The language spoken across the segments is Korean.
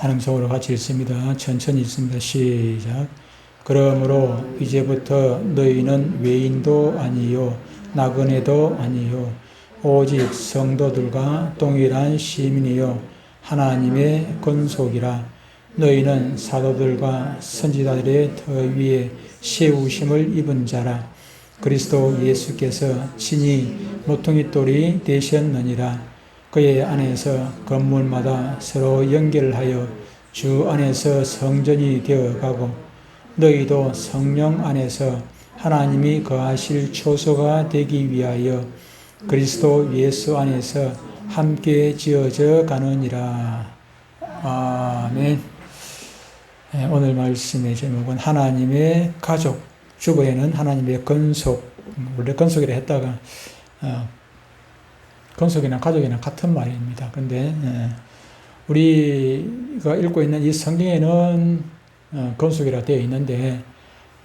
한 음성으로 같이 읽습니다. 천천히 읽습니다. 시작. 그러므로 이제부터 너희는 외인도 아니요 나그네도 아니요 오직 성도들과 동일한 시민이요 하나님의 권속이라. 너희는 사도들과 선지자들의 터 위에 세우심을 입은 자라. 그리스도 예수께서 친히 모퉁이 돌이 되셨느니라. 그의 안에서 건물마다 서로 연결하여 주 안에서 성전이 되어가고 너희도 성령 안에서 하나님이 거하실 초소가 되기 위하여 그리스도 예수 안에서 함께 지어져 가느니라. 아멘. 오늘 말씀의 제목은 하나님의 가족, 주보에는 하나님의 건속, 원래 건속이라 했다가 건속이나 가족이나 같은 말입니다. 그런데 우리가 읽고 있는 이 성경에는 건속이라 되어 있는데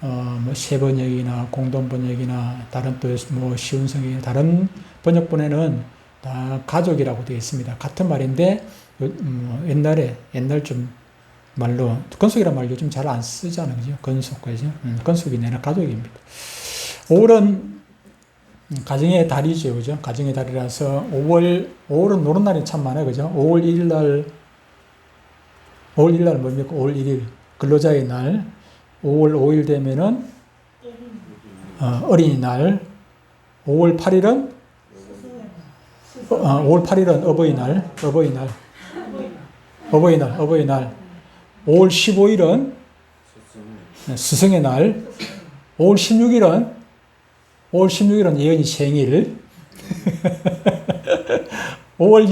뭐 세번역이나 공동번역이나 다른 또 뭐 쉬운 성경이나 다른 번역본에는 다 가족이라고 되어 있습니다. 같은 말인데 옛날 좀 말로 건속이란 말 요즘 잘 안 쓰잖아요. 그죠? 건속, 그죠? 건속이 아니라 가족입니다. 5월은 가정의 달이죠. 그죠? 가정의 달이라서 5월은 노는 날이 참 많아요. 그죠? 5월 1일 날 뭡니까? 5월 1일 근로자의 날. 5월 5일 되면은 어린이날. 5월 8일은 어버이날. 5월 15일은 스승의 날. 5월 16일은 예언이 생일. 5월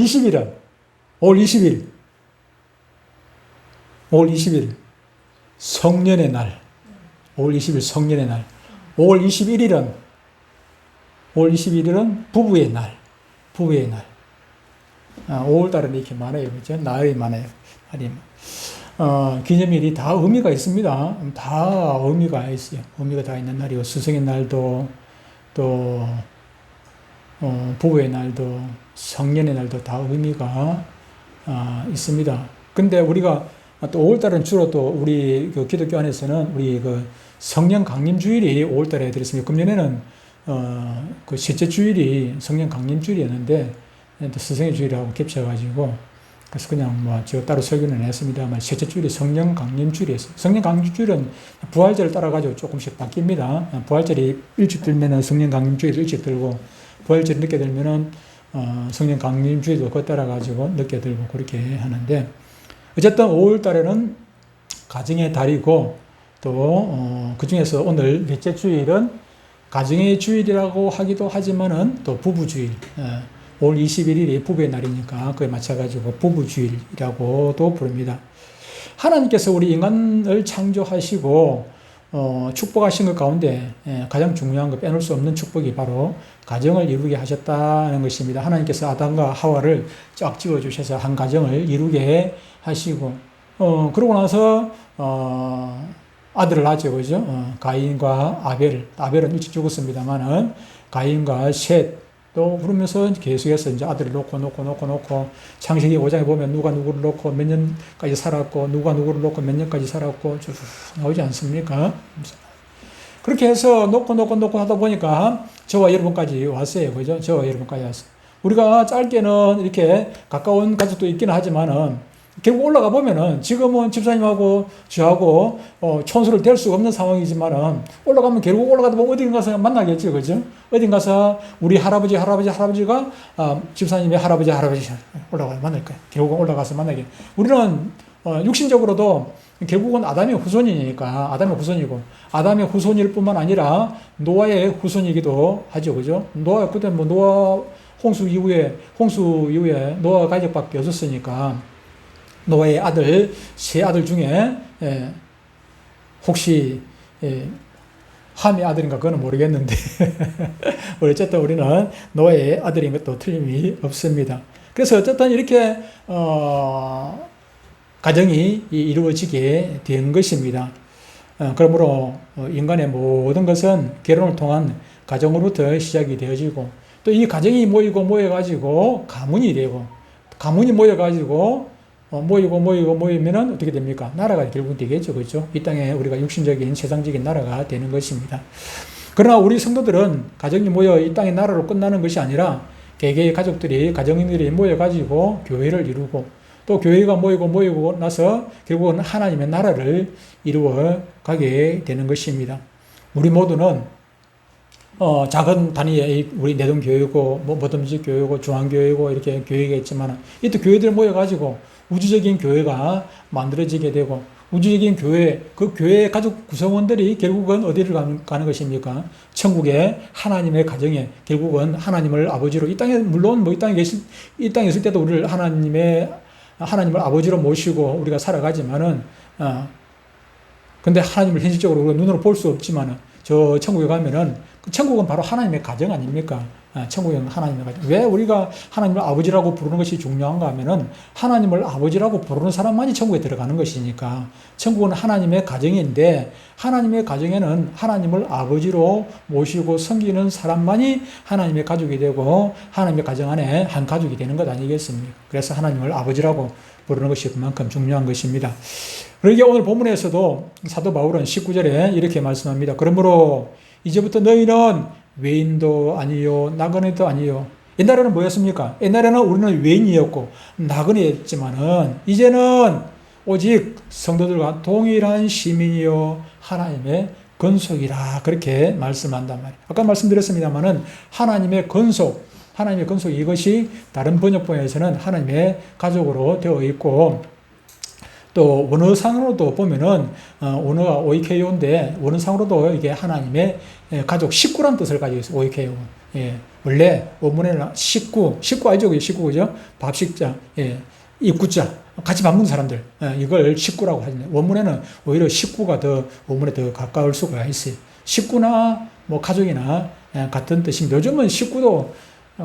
20일 성년의 날. 5월 20일 성년의 날. 5월 21일은 부부의 날. 5월달은 이렇게 많아요. 그죠? 날이 많아요. 기념일이 다 의미가 있습니다. 다 의미가 있어요. 의미가 다 있는 날이고, 스승의 날도, 또, 부부의 날도, 성년의 날도 다 의미가 있습니다. 근데 우리가 또 5월달은 주로 또 우리 그 기독교 안에서는 우리 그 성령 강림 주일이 5월달에 들었습니다. 금년에는 그 셋째 주일이 성령 강림 주일이었는데 또 스승의 주일하고 겹쳐가지고 그래서 그냥 제가 따로 설교는 했습니다만 셋째 주일이 성령 강림 주일이었어요. 성령 강림 주일은 부활절을 따라가지고 조금씩 바뀝니다. 부활절이 일찍 들면은 성령 강림 주일이 일찍 들고 부활절이 늦게 들면은 성령 강림 주일도 그거 따라가지고 늦게 들고 그렇게 하는데 어쨌든 5월 달에는 가정의 달이고 또 그 중에서 오늘 넷째 주일은 가정의 주일이라고 하기도 하지만은 또 부부주일. 5월 21일이 부부의 날이니까 그에 맞춰가지고 부부주일이라고도 부릅니다. 하나님께서 우리 인간을 창조하시고 축복하신 것 가운데 가장 중요한 거 빼놓을 수 없는 축복이 바로 가정을 이루게 하셨다는 것입니다. 하나님께서 아담과 하와를 쫙 지어주셔서 한 가정을 이루게 하시고 그러고 나서 아들을 낳죠. 그죠? 가인과 아벨은 일찍 죽었습니다만은 가인과 셋 또 그러면서 계속해서 이제 아들을 놓고 창세기 5장에 보면 누가 누구를 놓고 몇 년까지 살았고 누가 누구를 놓고 몇 년까지 살았고 쭉 나오지 않습니까? 그렇게 해서 놓고 하다 보니까 저와 여러분까지 왔어요. 그죠? 저와 여러분까지 왔어요. 우리가 짧게는 이렇게 가까운 가족도 있기는 하지만은 결국 올라가 보면은 지금은 집사님하고 저하고 촌수를 댈 수가 없는 상황이지만은 올라가면 결국 올라가다 보면 어디 가서 만나겠죠. 그죠? 어디 가서 우리 할아버지가 집사님의 할아버지 올라가서 만날 거예요. 결국은 올라가서 만나게. 우리는 육신적으로도 결국은 아담의 후손이니까 아담의 후손이고 아담의 후손일 뿐만 아니라 노아의 후손이기도 하죠. 그죠? 그때 노아 홍수 이후에 노아 가족밖에 없었으니까 노아의 세 아들 중에 혹시 함의 아들인가 그거는 모르겠는데 어쨌든 우리는 노아의 아들인 것도 틀림이 없습니다. 그래서 어쨌든 이렇게 가정이 이루어지게 된 것입니다. 그러므로 인간의 모든 것은 결혼을 통한 가정으로부터 시작이 되어지고 또 이 가정이 모여가지고 가문이 되고 가문이 모여가지고 모이면은 어떻게 됩니까? 나라가 결국 되겠죠. 그렇죠? 이 땅에 우리가 육신적인 세상적인 나라가 되는 것입니다. 그러나 우리 성도들은 가정이 모여 이 땅의 나라로 끝나는 것이 아니라 개개의 가족들이, 가정인들이 모여가지고 교회를 이루고 또 교회가 모이고 나서 결국은 하나님의 나라를 이루어 가게 되는 것입니다. 우리 모두는 작은 단위의 우리 내동교회고, 뭐든지 교회고, 중앙교회고, 이렇게 교회가 있지만, 이또 교회들 모여가지고 우주적인 교회가 만들어지게 되고, 우주적인 교회, 그 교회의 가족 구성원들이 결국은 어디를 가는 것입니까? 천국의 하나님의 가정에, 결국은 하나님을 아버지로, 이 땅에, 물론 이 땅에 있을 때도 우리를 하나님을 아버지로 모시고 우리가 살아가지만은, 근데 하나님을 현실적으로 우리가 눈으로 볼 수 없지만은, 저 천국에 가면은, 천국은 바로 하나님의 가정 아닙니까? 천국은 하나님의 가정. 왜 우리가 하나님을 아버지라고 부르는 것이 중요한가 하면은, 하나님을 아버지라고 부르는 사람만이 천국에 들어가는 것이니까, 천국은 하나님의 가정인데, 하나님의 가정에는 하나님을 아버지로 모시고 섬기는 사람만이 하나님의 가족이 되고, 하나님의 가정 안에 한 가족이 되는 것 아니겠습니까? 그래서 하나님을 아버지라고 부르는 것이 그만큼 중요한 것입니다. 그러기에 오늘 본문에서도 사도 바울은 19절에 이렇게 말씀합니다. 그러므로 이제부터 너희는 외인도 아니요 나그네도 아니요. 옛날에는 뭐였습니까? 옛날에는 우리는 외인이었고 나그네였지만은 이제는 오직 성도들과 동일한 시민이요 하나님의 건속이라 그렇게 말씀한단 말이에요. 아까 말씀드렸습니다만은 하나님의 건속 이것이 다른 번역본에서는 하나님의 가족으로 되어 있고, 또 원어상으로도 보면은 원어가 오이케요인데 원어상으로도 이게 하나님의 가족 식구란 뜻을 가지고 있어요. 오이케요. 예. 원래 원문에는 식구 알죠? 식구 그죠? 밥식자, 예. 입구자, 같이 밥 먹는 사람들, 이걸 식구라고 하는데 원문에는 오히려 식구가 더 원문에 더 가까울 수가 있어요. 식구나 뭐 가족이나 같은 뜻입니다. 요즘은 식구도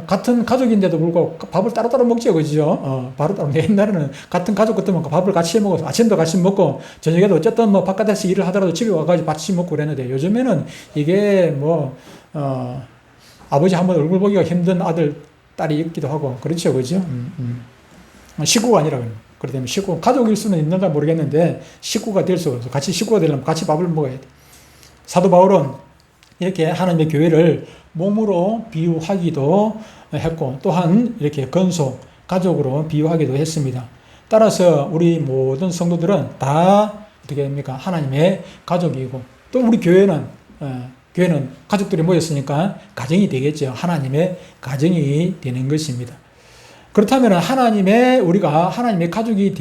같은 가족인데도 불구하고 밥을 따로따로 먹죠, 그죠? 바로 따로. 옛날에는 같은 가족 같으면 밥을 같이 먹어서 아침도 같이 먹고, 저녁에도 어쨌든 뭐 바깥에서 일을 하더라도 집에 와가지고 같이 먹고 그랬는데, 요즘에는 이게 아버지 한번 얼굴 보기가 힘든 아들, 딸이 있기도 하고, 그렇죠, 그죠? 식구가 아니라, 그렇기 때문에 가족일 수는 있는가 모르겠는데, 식구가 될 수가 없어. 같이 식구가 되려면 같이 밥을 먹어야 돼. 사도 바울은 이렇게 하나님의 교회를 몸으로 비유하기도 했고, 또한 이렇게 건속, 가족으로 비유하기도 했습니다. 따라서 우리 모든 성도들은 다 어떻게 됩니까? 하나님의 가족이고, 또 우리 교회는 가족들이 모였으니까 가정이 되겠죠. 하나님의 가정이 되는 것입니다. 그렇다면 우리가 하나님의 가족이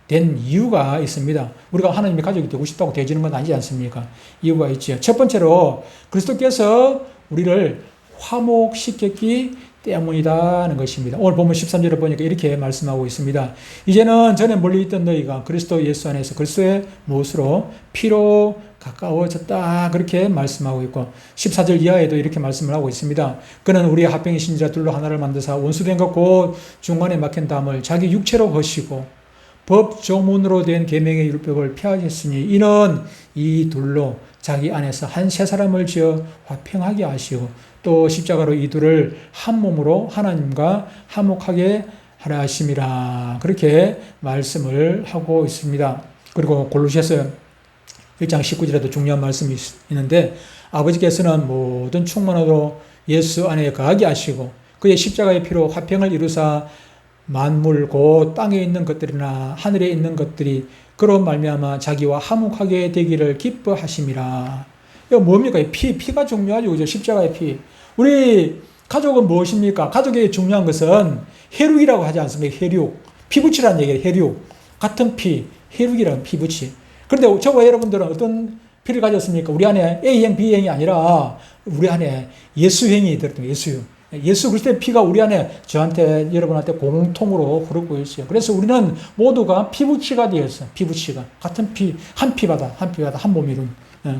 된 이유가 있습니다. 우리가 하나님의 가족이 되고 싶다고 되어지는 건 아니지 않습니까? 이유가 있죠. 첫 번째로 그리스도께서 우리를 화목시켰기 때문이라는 것입니다. 오늘 보면 13절을 보니까 이렇게 말씀하고 있습니다. 이제는 전에 멀리 있던 너희가 그리스도 예수 안에서 그리스도의 못으로 피로 가까워졌다 그렇게 말씀하고 있고, 14절 이하에도 이렇게 말씀을 하고 있습니다. 그는 우리의 합병이신 자 둘로 하나를 만드사 원수된 것 곧 중간에 막힌 담을 자기 육체로 거시고 법 조문으로 된 계명의 율법을 폐하셨으니 이는 이 둘로 자기 안에서 한 세 사람을 지어 화평하게 하시고 또 십자가로 이 둘을 한 몸으로 하나님과 화목하게 하라 하심이라 그렇게 말씀을 하고 있습니다. 그리고 골로새서 1장 19절에도 중요한 말씀이 있는데, 아버지께서는 모든 충만으로 예수 안에 거하게 하시고 그의 십자가의 피로 화평을 이루사 만물 곧 땅에 있는 것들이나 하늘에 있는 것들이 그로 말미암아 자기와 화목하게 되기를 기뻐하심이라. 이거 뭡니까? 피가 중요하죠. 그죠? 십자가의 피. 우리 가족은 무엇입니까? 가족의 중요한 것은 혈육이라고 하지 않습니까? 혈육. 피부치라는 얘기예요. 혈육. 같은 피. 혈육이라는 피부치. 그런데 저와 여러분들은 어떤 피를 가졌습니까? 우리 안에 A형, B형이 아니라 우리 안에 예수형이 들었던 예수형. 예수 그리스도의 피가 우리 안에 저한테 여러분한테 공통으로 흐르고 있어요. 그래서 우리는 모두가 피부치가 되었어요. 피부치가 같은 피, 한 피바다 한 몸이 이룬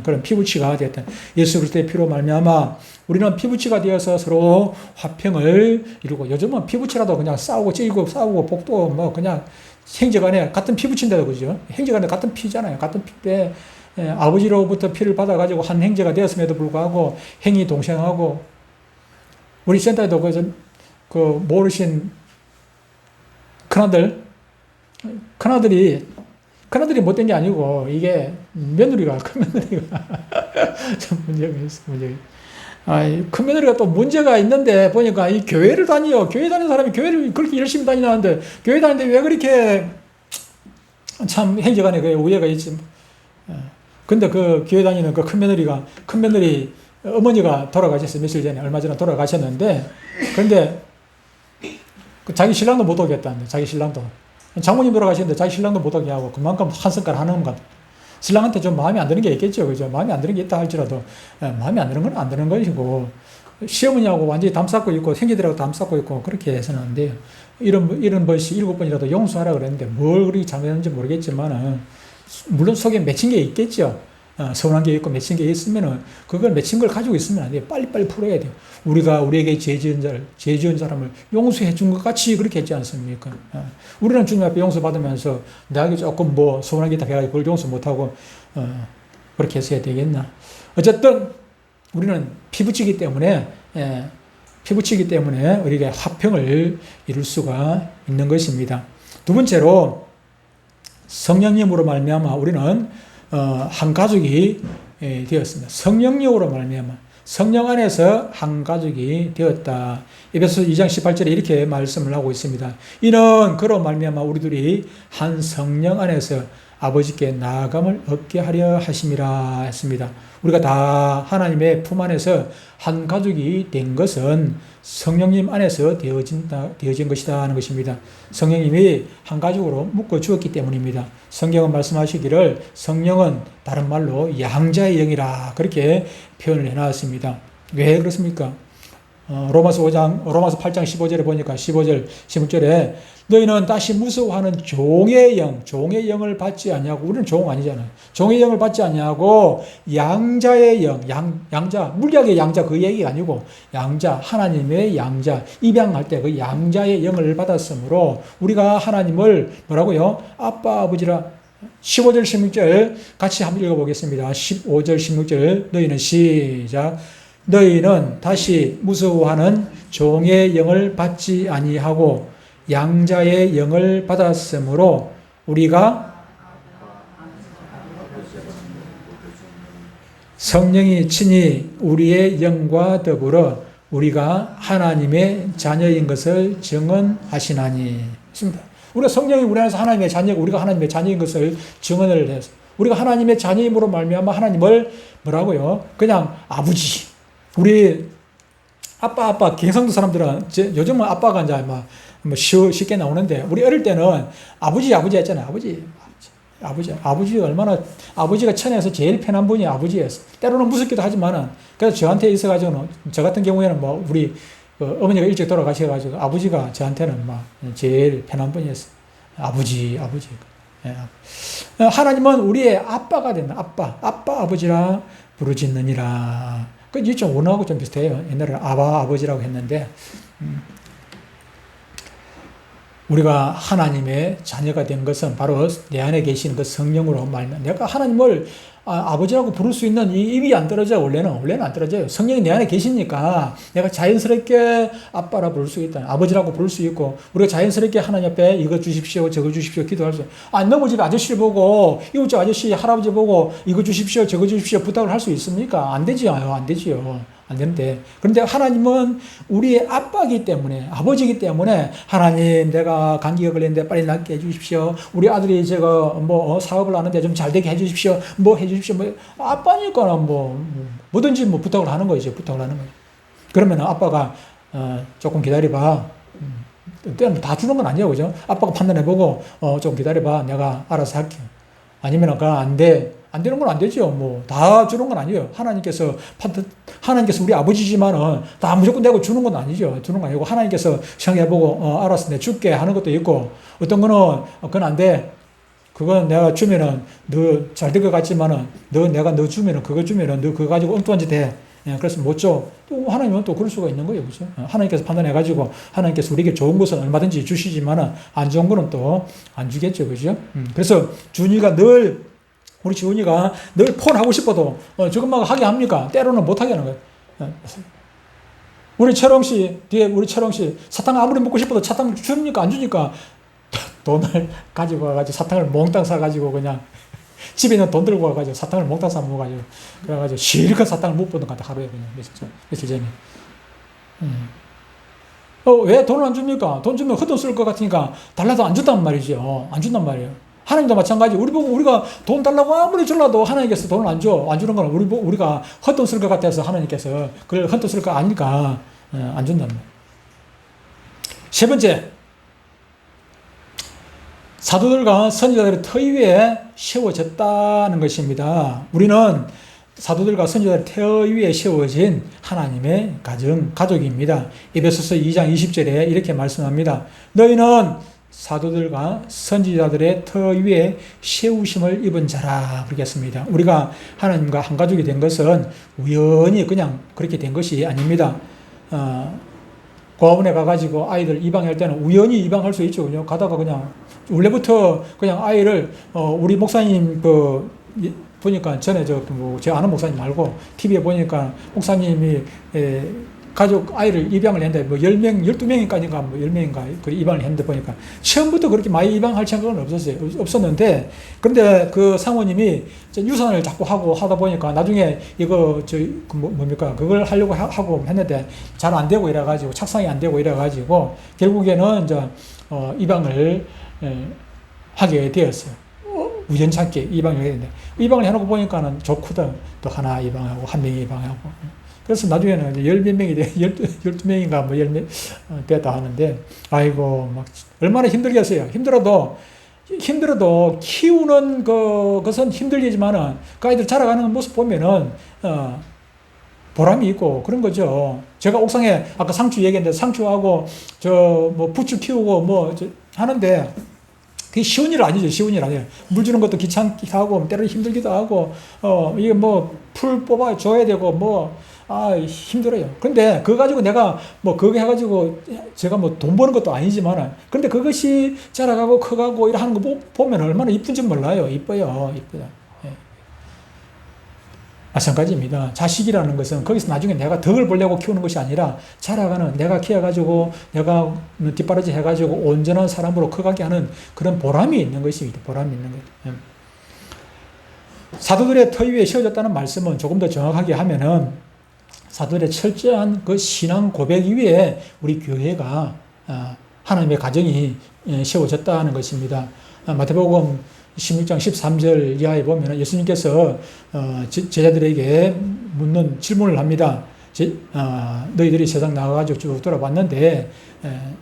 그런 피부치가 되었다. 예수 그리스도의 피로 말미암아 우리는 피부치가 되어서 서로 화평을 이루고, 요즘은 피부치라도 그냥 싸우고 찌고 싸우고 복도 뭐 그냥 형제간에 같은 피부치인데도 그죠? 형제간에 같은 피잖아요. 같은 피인데 아버지로부터 피를 받아가지고 한 형제가 되었음에도 불구하고 형이 동생하고, 우리 센터에도 모르신 큰아들, 큰아들이 못된 게 아니고, 이게 큰 며느리가 좀 문제가 있어, 문제가. 큰 며느리가 또 문제가 있는데, 보니까 이 교회를 다녀요. 교회 다니는 사람이 교회를 그렇게 열심히 다니는데, 교회 다니는데 왜 그렇게 참 행정안에 그 우애가 있지. 근데 그 교회 다니는 그 큰 며느리 어머니가 돌아가셨어요. 며칠 전에, 얼마 전에 돌아가셨는데, 근데 그 자기 신랑도 못 오겠다는데, 자기 신랑도. 장모님 돌아가시는데 자기 신랑도 못 오게 하고, 그만큼 한 성깔 하는 것. 신랑한테 좀 마음에 안 드는 게 있겠죠. 그죠? 마음에 안 드는 게 있다 할지라도, 마음에 안 드는 건 안 드는 것이고, 시어머니하고 완전히 담쌓고 있고, 형제들하고 담쌓고 있고, 그렇게 해서는 안 돼요. 이런 것이 7번이라도 용서하라 그랬는데, 뭘 그렇게 잘못했는지 모르겠지만, 물론 속에 맺힌 게 있겠죠. 서운한 게 있고 맺힌 게 있으면은, 그걸 맺힌 걸 가지고 있으면 안 돼요. 빨리빨리 풀어야 돼요. 우리가 우리에게 죄 지은 사람을 용서해 준 것 같이 그렇게 했지 않습니까? 우리는 주님 앞에 용서받으면서 나에게 조금 뭐 서운한 게 있다 해가지고 그걸 용서 못하고, 그렇게 했어야 되겠나. 어쨌든, 우리는 피부치기 때문에 우리가 화평을 이룰 수가 있는 것입니다. 두 번째로, 성령님으로 말미암아 우리는 한 가족이 되었습니다. 성령님으로 말미암아 성령 안에서 한 가족이 되었다. 에베소서 2장 18절에 이렇게 말씀을 하고 있습니다. 이는 그로 말미암아 우리들이 한 성령 안에서 아버지께 나아감을 얻게 하려 하심이라 했습니다. 우리가 다 하나님의 품 안에서 한 가족이 된 것은 성령님 안에서 되어진 것이다 하는 것입니다. 성령님이 한 가족으로 묶어 주었기 때문입니다. 성경은 말씀하시기를 성령은 다른 말로 양자의 영이라 그렇게 표현을 해놨습니다. 왜 그렇습니까? 로마서 8장 15절에 보니까 15절, 16절에 너희는 다시 무서워하는 종의 영을 받지 아니하고, 우리는 종 아니잖아요. 종의 영을 받지 아니하고 양자의 영, 양자, 물리학의 양자 그 얘기가 아니고 양자, 하나님의 양자, 입양할 때 그 양자의 영을 받았으므로 우리가 하나님을 뭐라고요? 아빠, 아버지라. 15절, 16절 같이 한번 읽어보겠습니다. 15절, 16절 너희는 시작. 너희는 다시 무서워하는 종의 영을 받지 아니하고 양자의 영을 받았으므로 우리가 성령이 친히 우리의 영과 더불어 우리가 하나님의 자녀인 것을 증언하시나니. 우리가 성령이 우리 안에서 하나님의 자녀고 우리가 하나님의 자녀인 것을 증언을 해서 우리가 하나님의 자녀임으로 말미암아 하나님을 뭐라고요? 그냥 아버지. 우리 아빠 경상도 사람들은 요즘은 아빠가 이제 막 쉽게 나오는데, 우리 어릴 때는 아버지 했잖아요. 아버지가 얼마나, 아버지가 천에서 제일 편한 분이 아버지였어. 때로는 무섭기도 하지만은, 그래서 저한테 있어가지고는, 저 같은 경우에는 뭐, 우리 어머니가 일찍 돌아가셔가지고, 아버지가 저한테는 막 제일 편한 분이었어. 아버지. 예. 하나님은 우리의 아빠가 된다. 아빠, 아버지라 부르짖느니라. 이게 좀 원어하고 좀 비슷해요. 옛날에는 아버지라고 했는데, 우리가 하나님의 자녀가 된 것은 바로 내 안에 계신 그 성령으로 말미암아 내가 하나님을 아버지라고 부를 수 있는 이 입이 안 떨어져요. 원래는 안 떨어져요. 성령이 내 안에 계시니까 내가 자연스럽게 아빠라 부를 수 있다. 아버지라고 부를 수 있고, 우리가 자연스럽게 하나님 앞에 이거 주십시오, 저거 주십시오 기도할 수. 너무 집 아저씨를 보고, 이웃집 아저씨, 할아버지 보고 이거 주십시오, 저거 주십시오 부탁을 할 수 있습니까? 안 되지요. 안 되는데. 그런데 하나님은 우리의 아빠이기 때문에, 아버지이기 때문에, 하나님, 내가 감기가 걸렸는데 빨리 낫게 해주십시오. 우리 아들이 사업을 하는데 좀 잘 되게 해주십시오. 아빠니까 뭐든지 부탁을 하는 거죠. 그러면 아빠가, 조금 기다려봐. 때는 다 주는 건 아니에요. 그죠? 아빠가 판단해보고, 좀 기다려봐. 내가 알아서 할게. 아니면, 안 돼. 안 되는 건 안 되죠. 다 주는 건 아니에요. 하나님께서 우리 아버지지만은 다 무조건 내고 주는 건 아니죠. 주는 건 아니고, 하나님께서 생각해보고, 알았어, 내가 줄게 하는 것도 있고, 어떤 거는, 그건 안 돼. 그건 내가 주면은, 너 잘 될 것 같지만은, 내가 너 주면은, 그거 주면은, 너 그거 가지고 엉뚱한 짓 해. 그래서 못 줘. 또 하나님은 또 그럴 수가 있는 거예요. 그죠? 하나님께서 판단해가지고, 하나님께서 우리에게 좋은 것은 얼마든지 주시지만은, 안 좋은 거는 또 안 주겠죠. 그죠? 그래서 우리 지훈이가 늘 폰 하고 싶어도 저것만 하게 합니까? 때로는 못 하게 하는 거예요. 우리 철홍 씨 사탕 아무리 먹고 싶어도 사탕 줍니까? 안 주니까 돈을 가지고 와가지고 사탕을 몽땅 사가지고 그냥 집에 있는 돈 들고 와가지고 사탕을 몽땅 사 먹어가지고 그래가지고 실컷 사탕을 못 보던 것 같아 하루에 그냥 며칠 전에. 왜 돈을 안 줍니까? 돈 주면 헛돈 쓸 것 같으니까 달라도 안 준단 말이죠. 안 준단 말이에요. 하나님도 마찬가지. 우리 보고 우리가 돈 달라고 아무리 줄라도 하나님께서 돈을 안 줘. 안 주는 건 우리가 헛돈 쓸 것 같아서 하나님께서 그걸 헛돈 쓸 거 아니까 안 준단 말이에요. 세 번째, 사도들과 선지자들의 터 위에 세워졌다는 것입니다. 우리는 사도들과 선지자들의 터 위에 세워진 하나님의 가족입니다. 에베소서 2장 20절에 이렇게 말씀합니다. 너희는 사도들과 선지자들의 터 위에 세우심을 입은 자라 그러겠습니다. 우리가 하나님과 한 가족이 된 것은 우연히 그냥 그렇게 된 것이 아닙니다. 고아원에 가가지고 아이들 입양할 때는 우연히 입양할 수 있죠. 그냥 가다가 그냥 원래부터 그냥 아이를 우리 목사님 보니까 전에 제가 아는 목사님 말고 TV에 보니까 목사님이 가족 아이를 입양을 했는데 10명, 12명인가니까 10명인가 그 입양을 했는데 보니까 처음부터 그렇게 많이 입양할 생각은 없었는데 그런데 그 사모님이 유산을 자꾸 하다 보니까 나중에 이거 뭡니까 그걸 하려고 하고 했는데 잘 안 되고 이래가지고 착상이 안 되고 이래가지고 결국에는 이제 입양을 하게 되었어요. 우연찮게 입양을 했는데 입양을 해놓고 보니까는 좋거든. 또 하나 입양하고 한 명이 입양하고 그래서 나중에는 10몇 명이 12명인가 10명 됐다 하는데 아이고 막 얼마나 힘들겠어요. 힘들어도 키우는 것은 힘들겠지만은 그 아이들 자라가는 모습 보면은 보람이 있고 그런 거죠. 제가 옥상에 아까 상추 얘기했는데 상추하고 부추 키우고 하는데 그게 쉬운 일 아니죠. 쉬운 일 아니에요. 물 주는 것도 귀찮기도 하고 때로는 힘들기도 하고 이게 풀 뽑아 줘야 되고 힘들어요. 근데 그거 가지고 내가 그거 해가지고 제가 돈 버는 것도 아니지만 근데 그것이 자라가고 커가고 이러 하는 거 보면 얼마나 이쁜지 몰라요. 이뻐요. 예. 마찬가지입니다. 자식이라는 것은 거기서 나중에 내가 덕을 보려고 키우는 것이 아니라 자라가는 내가 키워가지고 내가 뒷바라지 해가지고 온전한 사람으로 커가게 하는 그런 보람이 있는 것입니다. 보람이 있는 거예요. 예. 사도들의 터 위에 세워졌다는 말씀은 조금 더 정확하게 하면은 사도들의 철저한 그 신앙 고백 위에 우리 교회가 하나님의 가정이 세워졌다는 것입니다. 마태복음 16장 13절 이하에 보면 예수님께서 제자들에게 묻는 질문을 합니다. 너희들이 세상 나가가지고 쭉 돌아봤는데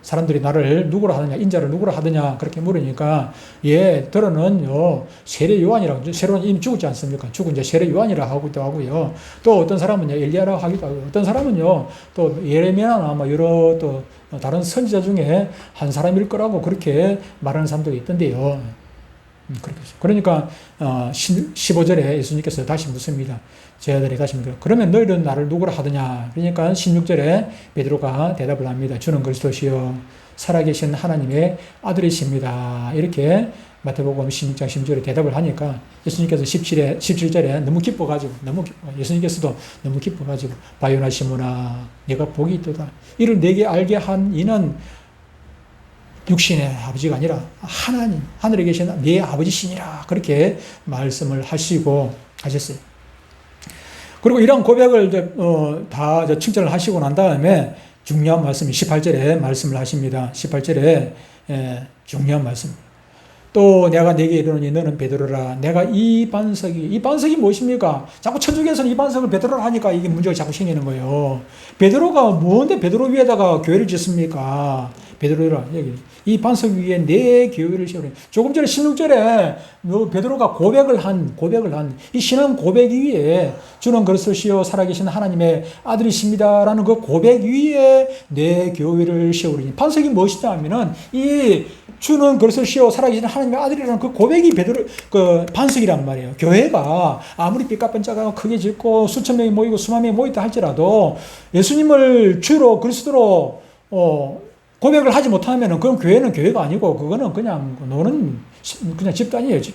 사람들이 나를 누구라 하느냐 인자를 누구라 하느냐 그렇게 물으니까 들어는요 세례 요한이라고 세례는 이미 죽었지 않습니까? 죽은 이제 세례 요한이라 하기도 하고요. 또 어떤 사람은요 엘리야라고 하기도 하고 어떤 사람은요 또 예레미야나 여러 또 다른 선지자 중에 한 사람일 거라고 그렇게 말하는 사람도 있던데요. 그러니까 15절에 예수님께서 다시 묻습니다. 제자들이 다시 묻습니다. 그러면 너희는 나를 누구라 하더냐? 그러니까 16절에 베드로가 대답을 합니다. 주는 그리스도시요 살아계신 하나님의 아들이십니다. 이렇게 마태복음 16장 16절에 대답을 하니까 예수님께서 17절에 너무 기뻐가지고 예수님께서도 너무 기뻐가지고 바요나 시몬아 네가 복이 있도다. 이를 내게 알게 한 이는 육신의 아버지가 아니라 하나님, 하늘에 계신 네 아버지시니라. 그렇게 말씀을 하셨어요. 그리고 이런 고백을 다 칭찬을 하시고 난 다음에 중요한 말씀이 18절에 말씀을 하십니다. 18절에 중요한 말씀. 또 내가 네게 이르노니 너는 베드로라. 내가 이 반석이 무엇입니까? 자꾸 천주교에서는 이 반석을 베드로라 하니까 이게 문제가 자꾸 생기는 거예요. 베드로가 뭔데 베드로 위에다가 교회를 짓습니까? 베드로라 여기 이 반석 위에 내 교회를 세우라. 조금 전에 16절에 베드로가 고백을 한 이 신앙 고백 위에 주는 그리스도시요 살아계신 하나님의 아들이십니다라는 그 고백 위에 내 교회를 세우리니 반석이 무엇이냐 하면은 이 주는 그리스도시요 살아계신 하나님의 아들이라는 그 고백이 그 반석이란 말이에요. 교회가 아무리 삐까뻔쩍하고 크게 짓고 수천 명이 모이고 수만 명이 모였다 할지라도 예수님을 주로 그리스도로 고백을 하지 못하면은 그건 교회는 교회가 아니고 그거는 그냥 노는 그냥 집단이지.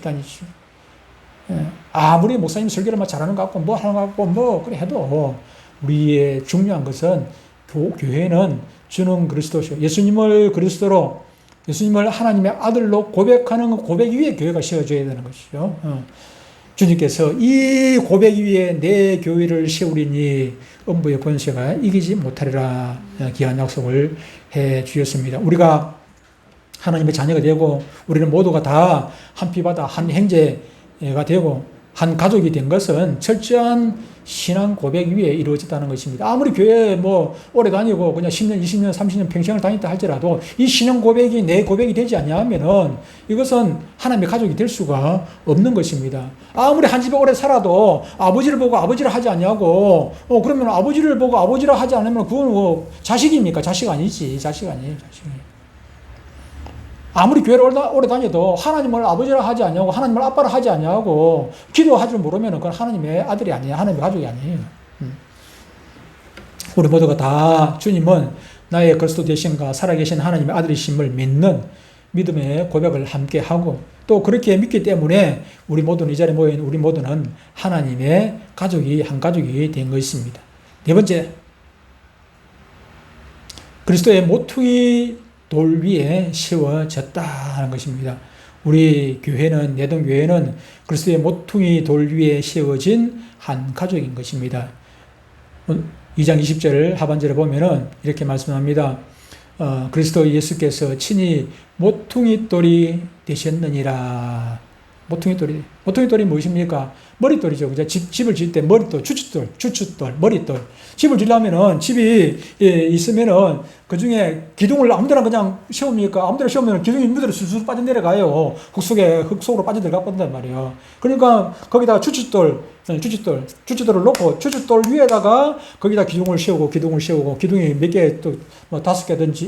아무리 목사님 설교를 잘하는 것 같고 하는 것 같고 그래 해도 우리의 중요한 것은 교회는 주는 그리스도시요 예수님을 그리스도로 예수님을 하나님의 아들로 고백하는 고백 위에 교회가 세워져야 되는 것이죠. 주님께서 이 고백 위에 내 교회를 세우리니 음부의 권세가 이기지 못하리라 귀한 약속을 해 주셨습니다. 우리가 하나님의 자녀가 되고 우리는 모두가 다 한 피바다 한 형제가 되고 한 가족이 된 것은 철저한 신앙 고백 위에 이루어졌다는 것입니다. 아무리 교회 오래 다니고 그냥 10년, 20년, 30년 평생을 다녔다 할지라도 이 신앙 고백이 내 고백이 되지 않냐면은 이것은 하나님의 가족이 될 수가 없는 것입니다. 아무리 한 집에 오래 살아도 아버지를 보고 아버지를 하지 않냐고, 그러면 아버지를 보고 아버지를 하지 않으면 그건 자식입니까? 자식 아니지. 자식 아니에요. 자식. 아무리 교회를 오래 다녀도 하나님을 아버지라 하지 않냐고, 하나님을 아빠라 하지 않냐고, 기도할 줄 모르면 그건 하나님의 아들이 아니에요. 하나님의 가족이 아니에요. 우리 모두가 다 주님은 나의 그리스도 되신가 살아계신 하나님의 아들이심을 믿는 믿음의 고백을 함께 하고, 또 그렇게 믿기 때문에 우리 모두는, 이 자리에 모여있는 우리 모두는 하나님의 가족이, 한 가족이 된 것입니다. 네 번째, 그리스도의 모퉁이 돌 위에 세워졌다 하는 것입니다. 우리 교회는, 내동교회는 그리스도의 모퉁이 돌 위에 세워진 한 가족인 것입니다. 2장 20절 하반절에 보면은 이렇게 말씀합니다. 그리스도 예수께서 친히 모퉁이 돌이 되셨느니라. 모퉁이 돌이 무엇입니까? 머릿돌이죠. 그죠? 집을 지을 때 머릿돌, 추춧돌, 머릿돌. 집을 지려면은 집이 있으면은 그 중에 기둥을 아무데나 그냥 세웁니까? 아무데나 세우면 기둥이 무대로 술술 빠져 내려가요. 흙 속으로 빠져 들어가 버린단 말이에요. 그러니까 거기다가 추춧돌을 놓고 추춧돌 위에다가 거기다 기둥을 세우고 기둥이 몇 개 또 뭐 5개든지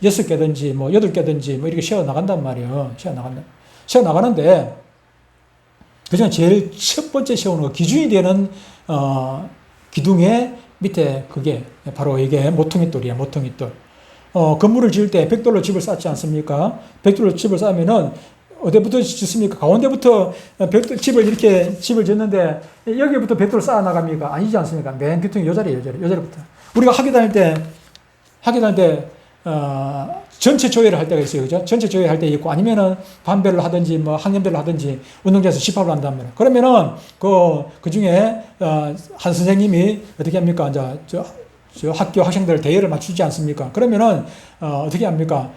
6개든지 뭐 8개든지 뭐 이렇게 세워 나간단 말이에요. 세워 나가는데 그중에 제일 첫 번째 세우는 거, 기준이 되는 기둥의 밑에 그게 바로 이게 모퉁이돌이야. 모퉁이돌. 건물을 지을 때 벽돌로 집을 쌓지 않습니까? 벽돌로 집을 쌓으면은 어디부터 짓습니까? 가운데부터 집을 짓는데 여기부터 벽돌을 쌓아 나갑니까? 아니지 않습니까? 맨 기둥이 요 자리부터. 우리가 학교 다닐 때 전체 조회를 할 때가 있어요. 그죠? 전체 조회 할 때 있고, 아니면은 반별로 하든지, 뭐, 학년별로 하든지, 운동장에서 집합을 한단 말이에요. 그러면은, 그 중에, 한 선생님이 어떻게 합니까? 이제, 저 학교 학생들 대회를 맞추지 않습니까? 그러면은, 어떻게 합니까?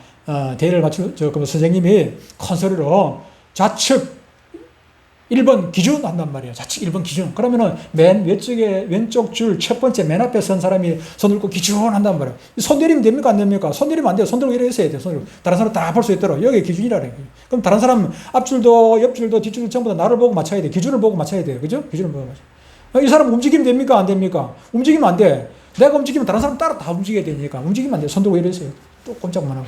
대회를 그 선생님이 큰 소리로 좌측 1번 기준 한단 말이에요. 좌측 1번 기준. 그러면은 맨 왼쪽 줄 첫 번째 맨 앞에 선 사람이 손 들고 기준 한단 말이에요. 손 내리면 됩니까? 안 됩니까? 손 내리면 안 돼요. 손 들고 이래 있어야 돼요. 손 들고. 다른 사람 다 볼 수 있도록. 여기 기준이라는 거예요. 그럼 다른 사람 앞줄도 옆줄도 뒷줄도 전부 다 나를 보고 맞춰야 돼요. 기준을 보고 맞춰야 돼요. 그죠? 기준을 보고 맞춰야 돼요. 이 사람 움직이면 됩니까? 안 됩니까? 움직이면 안 돼. 내가 움직이면 다른 사람 따라 다 움직여야 되니까. 움직이면 안 돼요. 손 들고 이래 있어요. 또 꼼짝만 하고.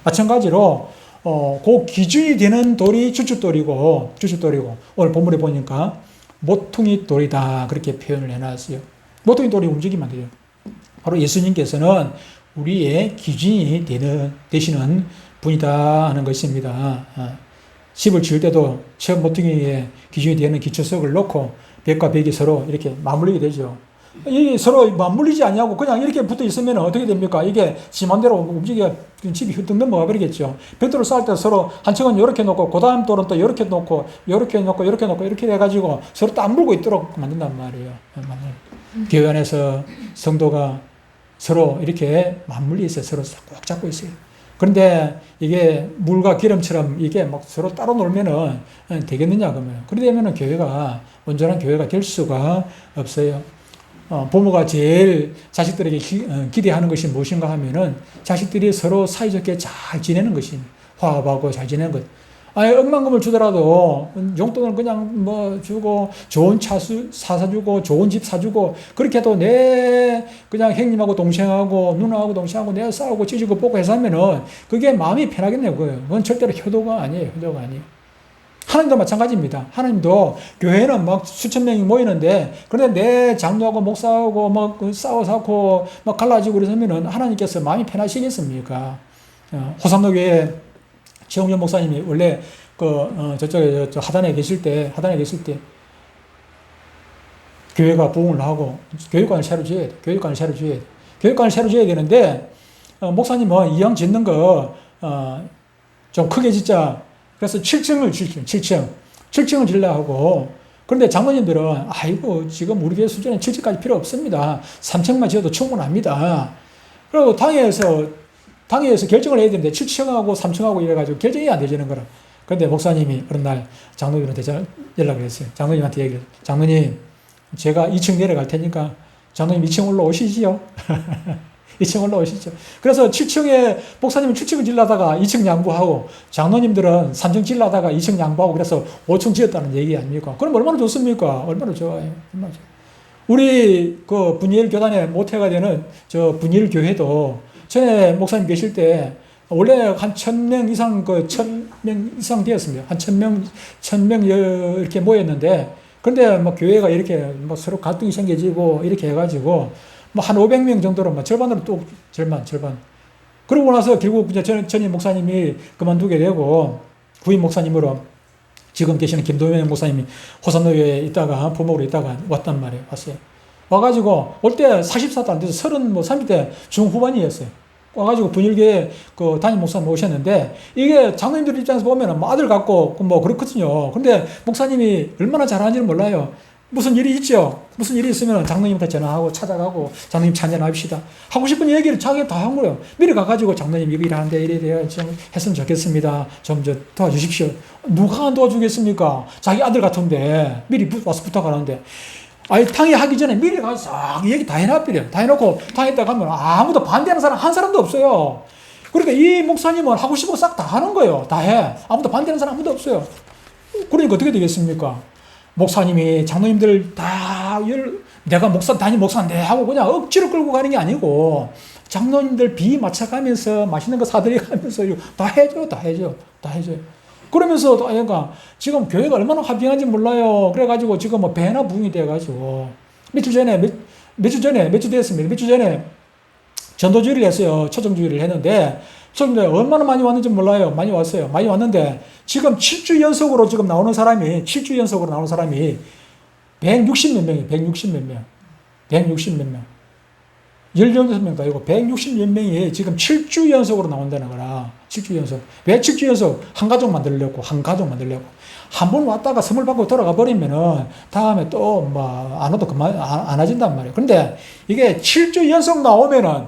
마찬가지로 그 기준이 되는 돌이 추춧돌이고, 오늘 본문에 보니까 모퉁이 돌이다. 그렇게 표현을 해놨어요. 모퉁이 돌이 움직이면 안 돼요. 바로 예수님께서는 우리의 기준이 되시는 분이다 하는 것입니다. 집을 지을 때도 처음 모퉁이에 기준이 되는 기초석을 놓고 벽과 벽이 서로 이렇게 맞물리게 되죠. 이 서로 맞물리지 않냐고 그냥 이렇게 붙어 있으면 어떻게 됩니까? 이게 지 맘대로 움직여 집이 흩떡 넘어가 버리겠죠. 벽돌을 쌓을 때 서로 한 층은 이렇게 놓고 그 다음 돌은 또 이렇게 놓고 이렇게 해가지고 서로 또 안 물고 있도록 만든단 말이에요. 교회 안에서 성도가 서로 이렇게 맞물려 있어요. 서로 꼭 잡고 있어요. 그런데 이게 물과 기름처럼 이게 막 서로 따로 놀면은 되겠느냐 그러면. 그러려면은 교회가 온전한 교회가 될 수가 없어요. 부모가 제일 자식들에게 기대하는 것이 무엇인가 하면은 자식들이 서로 사이좋게 잘 지내는 것입니다. 화합하고 잘 지내는 것. 아니, 억만금을 주더라도 용돈을 그냥 뭐 주고 좋은 차 사주고 좋은 집 사주고 그렇게 해도 내 그냥 형님하고 동생하고 누나하고 동생하고 내가 싸우고 찢고 뽑고 해서 하면은 그게 마음이 편하겠네요. 그건 절대로 효도가 아니에요. 하나님도 마찬가지입니다. 하나님도 교회는 막 수천 명이 모이는데 그런데 내 장로하고 목사하고 막 싸워서 막 갈라지고 그러면은 하나님께서 마음이 편하시겠습니까? 호삼로 교회 최홍준 목사님이 원래 저쪽에 하단에 계실 때 교회가 부흥을 하고 교육관을 새로 지어야 돼. 교육관을 새로 지어야 되는데 목사님은 이왕 짓는 거, 좀 크게 짓자. 그래서 7층을 짓죠. 7층을 질러 하고. 그런데 장로님들은, 아이고, 지금 우리 교회 수준에 7층까지 필요 없습니다. 3층만 지어도 충분합니다. 그리고 당회에서 결정을 해야 되는데 7층하고 3층하고 이래가지고 결정이 안 되지는 거라. 그런데 목사님이 어느 날 장로님한테 연락을 했어요. 장로님한테 얘기를 했어요. 장로님, 제가 2층 내려갈 테니까 장로님 2층 올라오시지요? 2층 올라오시죠. 그래서 목사님은 7층을 질러다가 2층 양보하고, 장로님들은 3층 질러다가 2층 양보하고, 그래서 5층 지었다는 얘기 아닙니까? 그럼 얼마나 좋습니까? 얼마나 좋아요. 얼마나 좋아요. 우리 그 분이엘 교단의 모태가 되는 저 분이엘 교회도 전에 목사님 계실 때 원래 한 1000명 이상, 1000명 이상 되었습니다. 한 1000명 이렇게 모였는데, 근데 뭐 교회가 이렇게 뭐 서로 갈등이 생겨지고 이렇게 해가지고 뭐 한 500명 정도로 뭐 절반으로 또 절반. 그러고 나서 결국 이제 전임 목사님이 그만두게 되고 후임 목사님으로 지금 계시는 김도현 목사님이 호산노교에 있다가 부목으로 있다가 왔단 말이에요. 왔어요. 와가지고 올 때 40살도 안 돼서 30대 중후반이었어요. 와가지고 분일교회 그 담임 목사님 오셨는데, 이게 장로님들 입장에서 보면 뭐 아들 같고 뭐 그렇거든요. 근데 목사님이 얼마나 잘하는지는 몰라요. 무슨 일이 있죠. 무슨 일이 있으면 장로님한테 전화하고 찾아가고, 장로님 찬양합시다 하고 싶은 얘기를 자기가 다 한 거예요. 미리 가가지고 장로님 이거 일하는데 이래 좀 했으면 좋겠습니다. 좀 도와주십시오. 누가 안 도와주겠습니까? 자기 아들 같은데 미리 와서 부탁하는데, 아니, 당회 하기 전에 미리 가서 싹 얘기 다 해놔버려. 다 해놓고 당회 때 가면 아무도 반대하는 사람 한 사람도 없어요. 그러니까 이 목사님은 하고 싶은 거 싹 다 하는 거예요. 다 해. 아무도 반대하는 사람 아무도 없어요. 그러니까 어떻게 되겠습니까? 목사님이 장로님들 내가 담임 목사인데 하고 그냥 억지로 끌고 가는 게 아니고, 장로님들 비 맞춰가면서 맛있는 거 사드려가면서 다 해줘요. 그러면서, 그러니까 지금 교회가 얼마나 화평한지 몰라요. 그래가지고 지금 뭐 배나 부흥이 돼가지고, 며칠 전에 전도주의를 했어요. 초정주의를 했는데, 얼마나 많이 왔는지 몰라요. 많이 왔어요. 많이 왔는데, 지금 7주 연속으로 나오는 사람이 160 몇 명이에요. 160 몇 명. 16명도 아니고 160 몇 명이 지금 7주 연속으로 나온다는 거라. 7주 연속. 왜 7주 연속? 한 가족 만들려고. 한 번 왔다가 선물 받고 돌아가 버리면은 다음에 또 뭐 안 와도 안 와진단 말이에요. 근데 이게 7주 연속 나오면은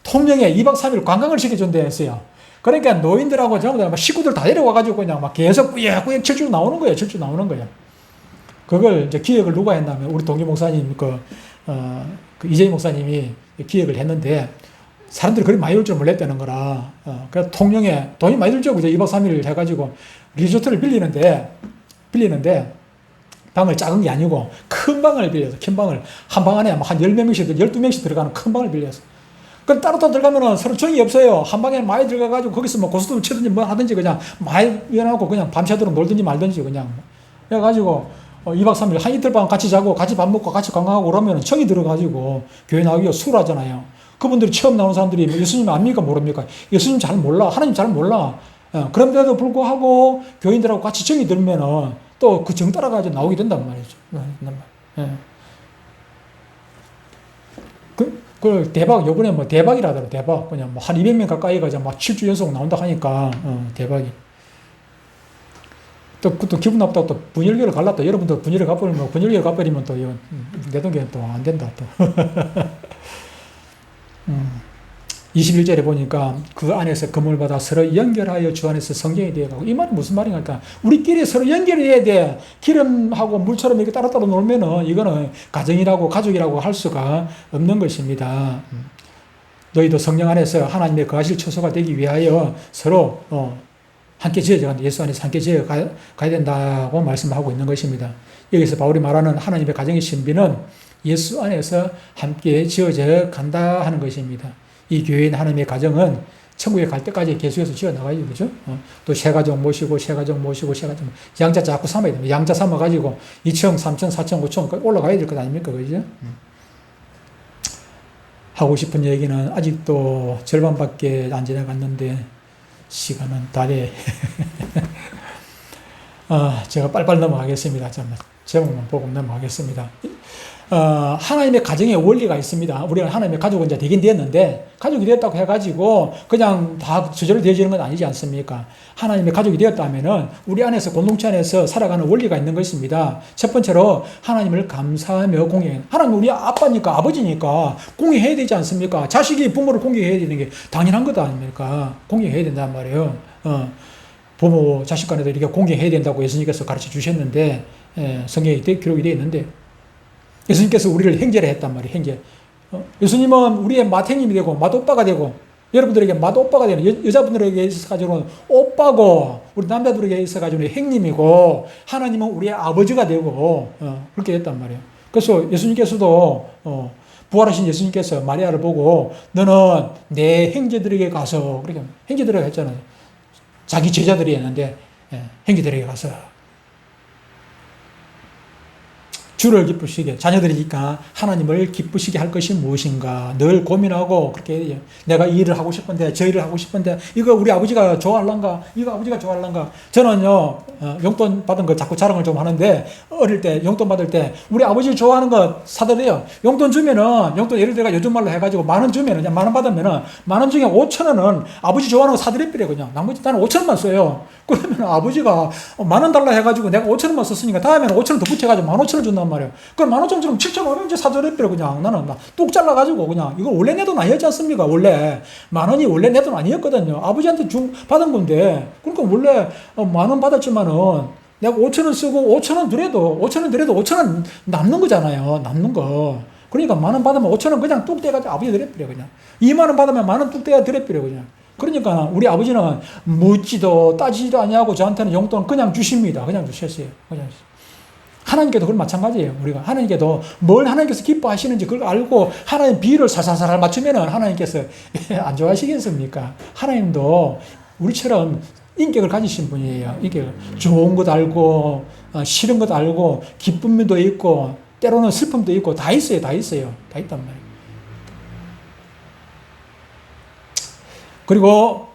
통영에 2박 3일 관광을 시켜준다 했어요. 그러니까 노인들하고 전부 다 식구들 다 데려와가지고 그냥 막 계속 꾸역꾸역 7주 나오는 거예요. 7주 나오는 거예요. 그걸 이제 기획을 누가 했냐면 우리 동기 목사님, 그 이재희 목사님이 기획을 했는데, 사람들이 그리 많이 올 줄 몰랐다는 거라. 그래서 통영에 돈이 많이 들죠. 그죠? 2박 3일 해가지고 리조트를 빌리는데, 방을 작은 게 아니고 큰 방을 빌려서, 큰 방을, 한 방 안에 한 10몇 명씩, 12명씩 들어가는 큰 방을 빌려서. 그럼 따로 들어가면은 서로 정이 없어요. 한 방에 많이 들어가가지고 거기서 뭐 고스톱을 치든지 뭐 하든지 그냥 많이 일어나고 그냥 밤새도록 놀든지 말든지 그냥. 그래가지고 2박 3일 한 이틀 밤 같이 자고 같이 밥 먹고 같이 관광하고 그러면 정이 들어가지고 교회 나오기가 수월하잖아요. 그분들이 처음 나오는 사람들이 뭐 예수님 압니까 모릅니까? 예수님 잘 몰라. 하나님 잘 몰라. 그런데도 불구하고 교인들하고 같이 정이 들면은 또 그 정 따라가지고 나오게 된단 말이죠. 그 대박, 요번에 뭐 대박이라 하더라고. 대박. 그냥 뭐 한 200명 가까이가 이제 막 7주 연속 나온다 하니까, 대박이. 또 기분 나쁘다고 또 분열교를 갈랐다. 여러분도 분열을 가버리면 또 이거 내 동기는 또 안 된다, 또. 21절에 보니까 그 안에서 금을 받아 서로 연결하여 주 안에서 성경이 되어가고, 이 말이 무슨 말인가? 우리끼리 서로 연결해야 돼. 기름하고 물처럼 이렇게 따로따로 놀면은 이거는 가정이라고 가족이라고 할 수가 없는 것입니다. 너희도 성령 안에서 하나님의 거하실 처소가 되기 위하여 서로 함께 지어져 간다. 예수 안에서 함께 지어 가야 된다고 말씀하고 있는 것입니다. 여기서 바울이 말하는 하나님의 가정의 신비는 예수 안에서 함께 지어져 간다 하는 것입니다. 이 교회인 하나님의 가정은 천국에 갈 때까지 계속해서 지어나가요. 그죠? 또 새 가정 모시고, 양자 자꾸 삼아야 됩니다. 양자 삼아가지고 2층, 3층, 4층, 5층 올라가야 될 것 아닙니까? 그죠? 하고 싶은 얘기는 아직도 절반밖에 안 지나갔는데, 시간은 달에. 제가 빨빨 넘어가겠습니다. 제목만 보고 넘어가겠습니다. 하나님의 가정에 원리가 있습니다. 우리가 하나님의 가족은 이제 되긴 되었는데, 가족이 되었다고 해가지고 그냥 다 저절로 되어지는 건 아니지 않습니까? 하나님의 가족이 되었다면은 우리 안에서, 공동체 안에서 살아가는 원리가 있는 것입니다. 첫 번째로 하나님을 감사하며 공경해. 하나님 우리 아빠니까, 아버지니까 공경해야 되지 않습니까? 자식이 부모를 공경해야 되는 게 당연한 것 아닙니까? 공경해야 된단 말이에요. 부모, 자식 간에도 이렇게 공경해야 된다고 예수님께서 가르쳐 주셨는데, 성경에 기록이 되어 있는데, 예수님께서 우리를 형제라 했단 말이에요. 형제. 예수님은 우리의 맏형님이 되고 맏오빠가 되고, 여러분들에게 맏오빠가 되는, 여자분들에게 있어가지고는 오빠고, 우리 남자들에게 있어가지고는 형님이고, 하나님은 우리의 아버지가 되고, 그렇게 됐단 말이에요. 그래서 예수님께서도 부활하신 예수님께서 마리아를 보고 너는 내 형제들에게 가서, 그렇게 형제들에게 했잖아요. 자기 제자들이 했는데, 형제들에게 가서 주를 기쁘시게, 자녀들이니까 하나님을 기쁘시게 할 것이 무엇인가 늘 고민하고, 그렇게 내가 이 일을 하고 싶은데, 저 일을 하고 싶은데, 이거 우리 아버지가 좋아할란가, 이거 아버지가 좋아할란가. 저는요, 용돈 받은 거 자꾸 자랑을 좀 하는데, 어릴 때 용돈 받을 때 우리 아버지 좋아하는 거 사드려요. 용돈 주면은, 용돈 예를 들어 요즘 말로 해가지고 10,000원 주면은, 그냥 10,000원 받으면은 10,000원 중에 5,000원은 아버지 좋아하는 거 사드릴게요. 그냥 나머지 나는 5,000원만 써요. 그러면 아버지가 10,000원 달라 해가지고 내가 5,000원만 썼으니까 다음에는 5,000원 더 붙여가지고 15,000원 준단 말이에요. 그럼 15,000원 주면 7,500원 이제 사드릴게요. 그냥 나는 뚝 잘라가지고, 그냥 이거 원래 내 돈 아니었지 않습니까? 원래 10,000원이 원래 내 돈 아니었거든요. 아버지한테 받은 건데, 그러니까 원래 10,000원 받았지만은 내가 5,000원 쓰고 5,000원 드려도 5,000원 남는 거잖아요. 남는 거. 그러니까 10,000원 받으면 5,000원 그냥 뚝 떼가지고 아버지 드려버려. 그냥 20,000원 받으면 10,000원 뚝 떼가 드려버려. 그냥. 그러니까 우리 아버지는 묻지도 따지지도 아니하고 저한테는 용돈 그냥 주십니다. 그냥 주셨어요. 그냥. 하나님께도 그건 마찬가지예요. 우리가 하나님께도 뭘 하나님께서 기뻐하시는지 그걸 알고 하나님 비율을 살살살 맞추면은 하나님께서 안 좋아하시겠습니까? 하나님도 우리처럼 인격을 가지신 분이에요. 인격을. 좋은 것 알고, 싫은 것 알고, 기쁨도 있고, 때로는 슬픔도 있고, 다 있어요. 다 있어요. 다 있단 말이에요. 그리고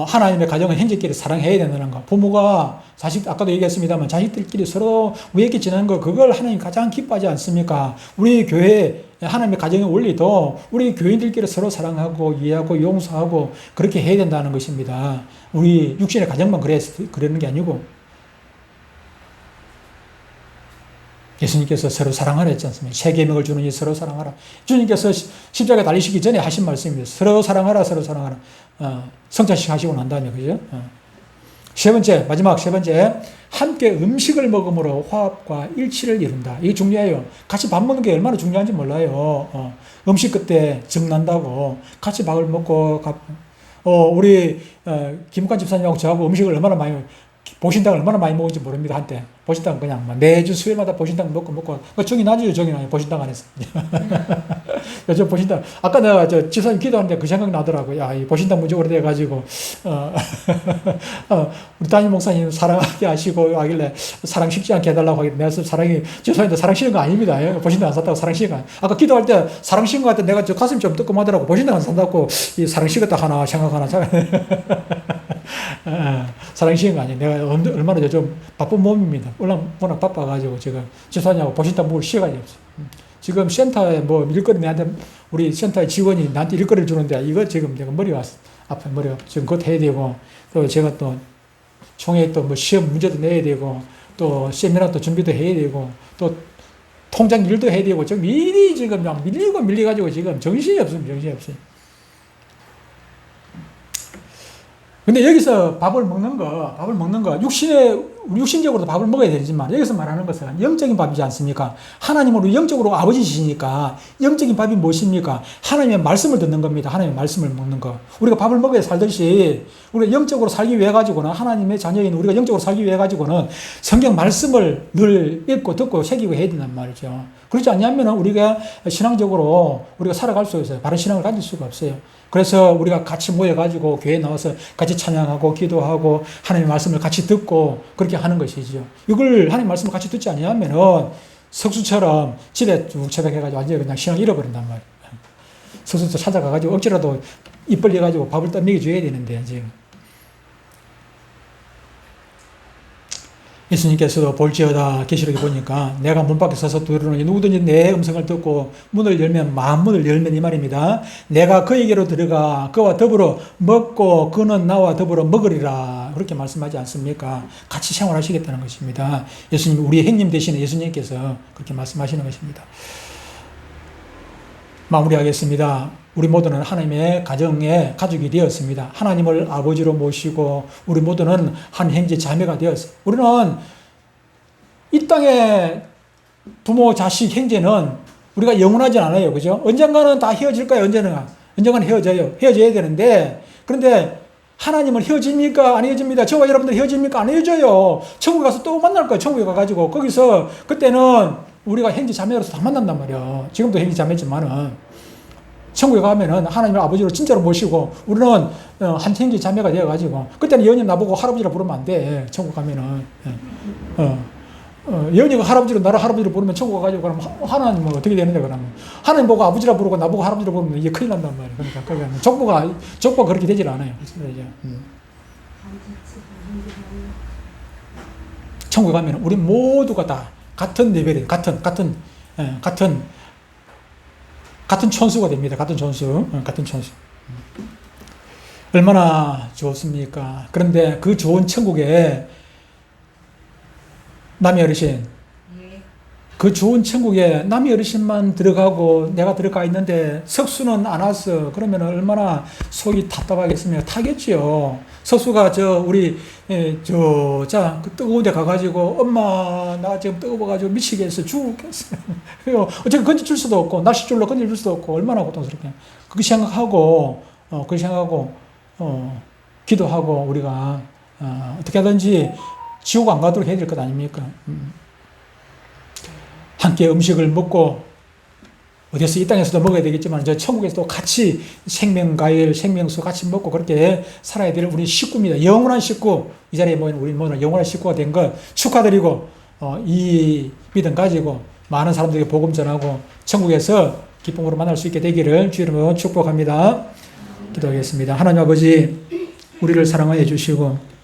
하나님의 가정은 형제끼리 사랑해야 된다는 거. 부모가 자식, 아까도 얘기했습니다만 자식들끼리 서로 우애있게 지내는 거, 그걸 하나님 가장 기뻐하지 않습니까? 우리 교회 하나님의 가정의 원리도 우리 교인들끼리 서로 사랑하고 이해하고 용서하고 그렇게 해야 된다는 것입니다. 우리 육신의 가정만 그러는 게 아니고, 예수님께서 서로 사랑하라 했지 않습니까? 새 계명을 주느니 서로 사랑하라. 주님께서 십자가에 달리시기 전에 하신 말씀입니다. 서로 사랑하라, 서로 사랑하라. 성찬식 하시고 난 다음에, 그죠? 세 번째, 마지막 세 번째, 함께 음식을 먹음으로 화합과 일치를 이룬다. 이게 중요해요. 같이 밥 먹는 게 얼마나 중요한지 몰라요. 음식 그때 정난다고 같이 밥을 먹고, 우리 김국환 집사님하고 저하고 음식을 얼마나 많이, 보신탕을 얼마나 많이 먹은지 모릅니다. 한때 보신탕 그냥 매주 수요일마다 보신탕 먹고 정이 나죠. 정이 나요. 보신탕 안에서. 요즘 보신탕, 아까 내가 저 집사님 기도하는데 그 생각 나더라고요. 야, 이 보신탕 문제 오래돼가지고 우리 담임 목사님 사랑하게 하시고 하길래 사랑 식지 않게 해달라고 하길래 내가 사랑이, 집사님도 사랑 싫은 거 아닙니다. 보신탕 안 샀다고 사랑 싫은 거 아니에요. 아까 기도할 때 사랑 싫은 거 같아. 내가 저 가슴이 좀 뜨끔하더라고. 보신탕 안 산다고 이 사랑 식었다 하나 생각하나. 사랑 싫은 거 아니에요. 내가 얼마나 좀 바쁜 몸입니다. 워낙 바빠가지고 지금 집사님하고 보신탕 먹을 시간이 없어요. 지금 센터에 뭐 일거리, 내한테 우리 센터의 직원이 나한테 일거리를 주는데, 이거 지금 내가 머리가 아파. 머리가 지금 그것 해야 되고, 또 제가 또 총회 또 뭐 시험 문제도 내야 되고, 또 세미나 또 준비도 해야 되고, 또 통장 일도 해야 되고, 지금 일이 지금 그냥 밀려가지고 지금 정신이 없어요. 근데 여기서 밥을 먹는 거, 육신적으로도 밥을 먹어야 되지만, 여기서 말하는 것은 영적인 밥이지 않습니까? 하나님은 우리 영적으로 아버지시니까, 영적인 밥이 무엇입니까? 하나님의 말씀을 듣는 겁니다. 하나님의 말씀을 먹는 거. 우리가 밥을 먹어야 살듯이, 우리가 영적으로 살기 위해 가지고는, 하나님의 자녀인 우리가 영적으로 살기 위해 가지고는 성경 말씀을 늘 읽고 듣고 새기고 해야 된단 말이죠. 그렇지 않냐면 우리가 신앙적으로 우리가 살아갈 수 있어요. 바른 신앙을 가질 수가 없어요. 그래서 우리가 같이 모여가지고 교회에 나와서 같이 찬양하고 기도하고 하나님의 말씀을 같이 듣고 그렇게 하는 것이죠. 이걸 하나님의 말씀을 같이 듣지 않으면은 석수처럼 집에 쭉 처박해가지고 완전히 그냥 신앙 잃어버린단 말이에요. 석수처럼 찾아가가지고 억지라도 입 벌려가지고 밥을 떠먹여줘야 되는데, 지금. 예수님께서도 볼지어다 계시록에 보니까 내가 문 밖에 서서 두드리노니 누구든지 내 음성을 듣고 문을 열면 만문을 열면 이 말입니다. 내가 그에게로 들어가 그와 더불어 먹고 그는 나와 더불어 먹으리라 그렇게 말씀하지 않습니까? 같이 생활하시겠다는 것입니다. 예수님 우리의 형님 되시는 예수님께서 그렇게 말씀하시는 것입니다. 마무리하겠습니다. 우리 모두는 하나님의 가정의 가족이 되었습니다. 하나님을 아버지로 모시고 우리 모두는 한 형제 자매가 되었어요. 우리는 이 땅의 부모, 자식, 형제는 우리가 영원하지 않아요. 그죠? 언젠가는 다 헤어질 거예요. 언젠가는 헤어져요. 헤어져야 되는데 그런데 하나님을 헤어집니까? 안 헤어집니다. 저와 여러분들 헤어집니까? 안 헤어져요. 천국에 가서 또 만날 거예요. 천국에 가가지고 거기서 그때는 우리가 형제 자매로서 다 만난단 말이에요. 지금도 형제 자매지만은 천국에 가면은 하나님을 아버지로 진짜로 모시고 우리는 한 형제 자매가 되어가지고 그때는 연이 나보고 할아버지라 부르면 안 돼. 천국 가면은 연이가 할아버지로 나를 할아버지로 부르면 천국 가가지고 그럼 하나님은 어떻게 되는데 그러면 하나님 보고 아버지라 부르고 나보고 할아버지로 부르면 이게 큰일 난단 말이에요. 그러니까 거기는 족보가 그렇게 되질 않아요. 천국에 가면 우리 모두가 다 같은 레벨이에요. 같은 촌수가 됩니다. 같은 촌수. 얼마나 좋습니까? 그런데 그 좋은 천국에 남의 어르신, 그 좋은 천국에 남의 어르신만 들어가고 내가 들어가 있는데 석수는 안 왔어. 그러면 얼마나 속이 답답하겠습니까? 타겠지요. 석수가 그 뜨거운 데 가가지고 엄마 나 지금 뜨거워가지고 미치겠어. 죽겠어. 어차피 건져줄 수도 없고 날씨줄로 건져줄 수도 없고 얼마나 고통스럽게. 그렇게 생각하고 기도하고 우리가 어떻게 하든지 지옥 안 가도록 해야 될 것 아닙니까? 함께 음식을 먹고 어디서 이 땅에서도 먹어야 되겠지만 저 천국에서도 같이 생명과일, 생명수 같이 먹고 그렇게 살아야 될 우리 식구입니다. 영원한 식구. 이 자리에 모인 우리 모두는 영원한 식구가 된 것 축하드리고 이 믿음 가지고 많은 사람들에게 복음 전하고 천국에서 기쁨으로 만날 수 있게 되기를 주 이름으로 축복합니다. 기도하겠습니다. 하나님 아버지 우리를 사랑하여 주시고